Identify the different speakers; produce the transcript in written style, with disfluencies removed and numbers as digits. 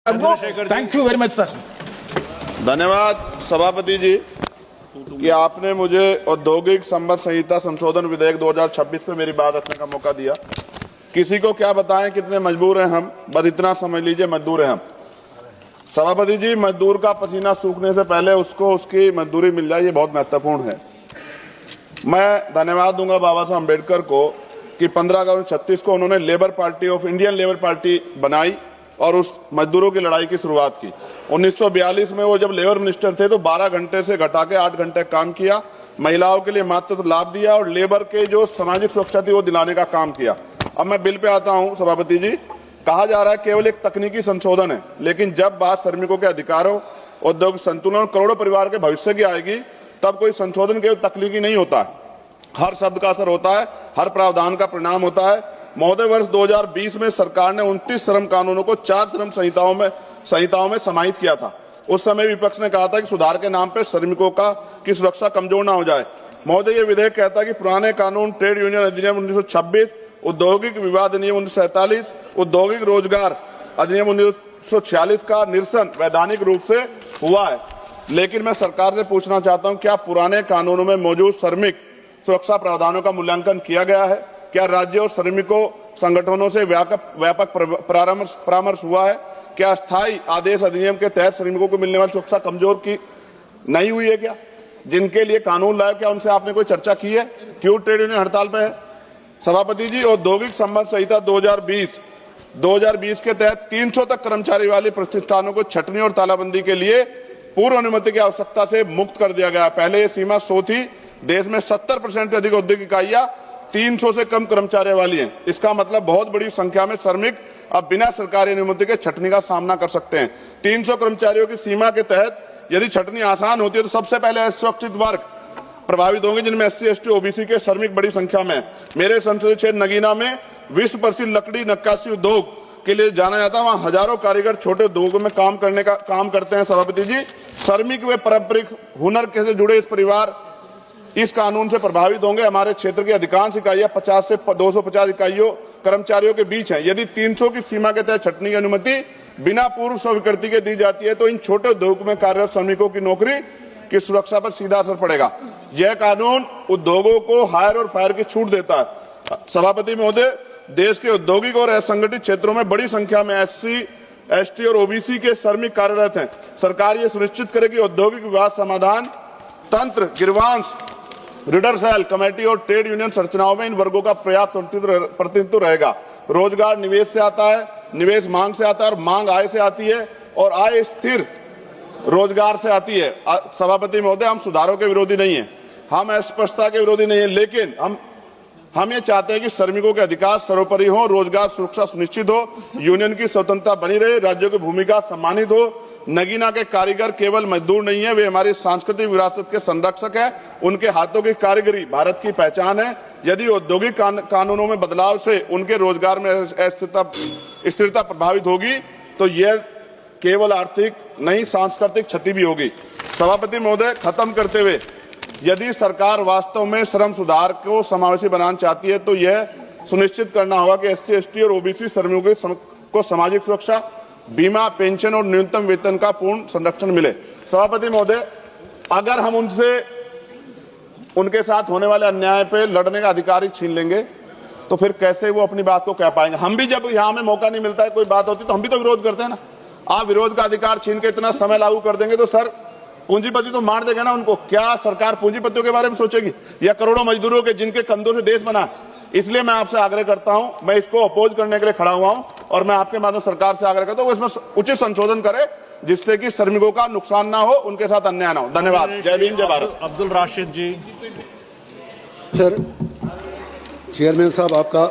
Speaker 1: Thank you very much sir.
Speaker 2: धन्यवाद सभापति जी कि आपने मुझे औद्योगिक संबंध संहिता संशोधन विधेयक 2026 पे मेरी बात रखने का मौका दिया। किसी को क्या बताएं कितने मजबूर हैं हम, बस इतना समझ लीजिए मजदूर हैं हम। सभापति जी, मजदूर का पसीना सूखने से पहले उसको उसकी मजदूरी मिल जाए, ये बहुत महत्वपूर्ण है। मैं धन्यवाद दूंगा बाबा साहब अम्बेडकर को कि 15 अगस्त 36 को उन्होंने labour party of Indian labour party बनाई और उस मजदूरों की लड़ाई की शुरुआत की। 1942 में वो जब लेबर मिनिस्टर थे तो 12 घंटे से घटा के 8 घंटे काम किया, महिलाओं के लिए मातृत्व लाभ दिया और लेबर के जो सामाजिक सुरक्षा थी वो दिलाने का काम किया। अब मैं बिल पे आता हूं सभापति जी। कहा जा रहा है केवल एक तकनीकी संशोधन है, लेकिन जब बात श्रमिकों के अधिकारों, औद्योगिक संतुलन और करोड़ों परिवार के भविष्य की आएगी तब कोई संशोधन केवल तकनीकी नहीं होता है, हर शब्द का असर होता है, हर प्रावधान का परिणाम होता है। महोदय, वर्ष 2020 में सरकार ने 29 श्रम कानूनों को 4 श्रम संहिताओं में समाहित किया था। उस समय विपक्ष ने कहा था कि सुधार के नाम पर श्रमिकों की सुरक्षा कमजोर ना हो जाए। महोदय, ये विधेयक कहता है कि पुराने कानून ट्रेड यूनियन अधिनियम 1926, औद्योगिक विवाद अधिनियम 1947, औद्योगिक रोजगार अधिनियम 1946 का निरसन वैधानिक रूप से हुआ है। लेकिन मैं सरकार से पूछना चाहता हूं, क्या पुराने कानूनों में मौजूद श्रमिक सुरक्षा प्रावधानों का मूल्यांकन किया गया है? क्या राज्य और श्रमिकों संगठनों से व्यापक परामर्श हुआ है? क्या अस्थायी आदेश अधिनियम के तहत श्रमिकों को मिलने वाली सुरक्षा कमजोर की नहीं हुई है? क्या जिनके लिए कानून लाए, क्या उनसे आपने कोई चर्चा की है? क्यों ट्रेड यूनियन हड़ताल पे है? सभापति जी, औद्योगिक संबंध संहिता 2020 के तहत 300 तक कर्मचारी वाले प्रतिष्ठानों को छटनी और तालाबंदी के लिए पूर्व अनुमति की आवश्यकता से मुक्त कर दिया गया। पहले ये सीमा 100 थी। देश में 70% से अधिक औद्योगिक इकाइयां 300 से कम कर्मचारी वाली हैं। इसका मतलब बहुत बड़ी संख्या में श्रमिक अब बिना सरकारी अनुमति के छटनी का सामना कर सकते हैं। 300 कर्मचारियों की सीमा के तहत यदि छटनी आसान होती है तो सबसे पहले असुरक्षित वर्ग प्रभावित होंगे, जिनमें SC, ST, OBC के श्रमिक बड़ी संख्या में। मेरे संसदीय क्षेत्र नगीना में विश्व प्रसिद्ध लकड़ी नक्काशी उद्योग के लिए जाना जाता है। वहां हजारों कारीगर छोटे उद्योगों में काम करते हैं। सभापति जी, श्रमिक व पारंपरिक हुनर से जुड़े इस परिवार इस कानून से प्रभावित होंगे। हमारे क्षेत्र की अधिकांश इकाइयां 50 से 250 इकाइयों कर्मचारियों के बीच हैं। यदि 300 की सीमा के तहत छटनी की अनुमति बिना पूर्व स्वीकृति के दी जाती है तो इन छोटे उद्योग में कार्यरत श्रमिकों की नौकरी की सुरक्षा पर सीधा असर पड़ेगा। यह कानून उद्योगों को हायर और फायर की छूट देता है। सभापति महोदय, देश के औद्योगिक और असंगठित क्षेत्रों में बड़ी संख्या में SC, ST और OBC के श्रमिक कार्यरत हैं। सरकार ये सुनिश्चित करे कि औद्योगिक विवाद समाधान तंत्र, गिरवांश, रीडर सेल, कमेटी और ट्रेड यूनियन संरचनाओं में इन वर्गों का पर्याप्त प्रतिनिधित्व रहेगा। रोजगार निवेश से आता है, निवेश मांग से आता है और मांग आय से आती है और आय स्थिर रोजगार से आती है। सभापति महोदय, हम सुधारों के विरोधी नहीं है, हम अस्पष्टता के विरोधी नहीं है, लेकिन हम ये चाहते हैं कि श्रमिकों के अधिकार सर्वोपरि हो, रोजगार सुरक्षा सुनिश्चित हो, यूनियन की स्वतंत्रता बनी रहे, राज्यों की भूमिका सम्मानित हो। नगीना के कारीगर केवल मजदूर नहीं है, वे हमारी सांस्कृतिक विरासत के संरक्षक हैं। उनके हाथों की कारीगरी भारत की पहचान है। यदि औद्योगिक कानूनों में बदलाव से उनके रोजगार में स्थिरता प्रभावित होगी तो यह केवल आर्थिक नहीं, सांस्कृतिक क्षति भी होगी। सभापति महोदय, खत्म करते हुए, यदि सरकार वास्तव में श्रम सुधार को समावेशी बनाना चाहती है तो यह सुनिश्चित करना होगा कि SC, ST और OBC श्रमिकों को सामाजिक सुरक्षा, बीमा, पेंशन और न्यूनतम वेतन का पूर्ण संरक्षण मिले। सभापति महोदय, अगर हम उनके साथ होने वाले अन्याय पे लड़ने का अधिकार ही छीन लेंगे तो फिर कैसे वो अपनी बात को कह पाएंगे? हम भी जब यहाँ हमें मौका नहीं मिलता है, कोई बात होती तो हम भी तो विरोध करते हैं ना। आप विरोध का अधिकार छीन के इतना समय लागू कर देंगे तो सर पूंजीपति तो मार देगा ना उनको। क्या सरकार पूंजीपतियों के बारे में सोचेगी या करोड़ों मजदूरों के जिनके कंधों से देश बना? इसलिए मैं आपसे आग्रह करता हूं, मैं इसको अपोज करने के लिए खड़ा हुआ हूं और मैं आपके माध्यम सरकार से आग्रह करता हूं इसमें उचित संशोधन करे जिससे कि श्रमिकों का नुकसान ना हो, उनके साथ अन्याय ना हो। धन्यवाद। जय भीम, जय भारत।
Speaker 3: अब्दुल राशिद जी।
Speaker 4: सर, चेयरमैन साहब आपका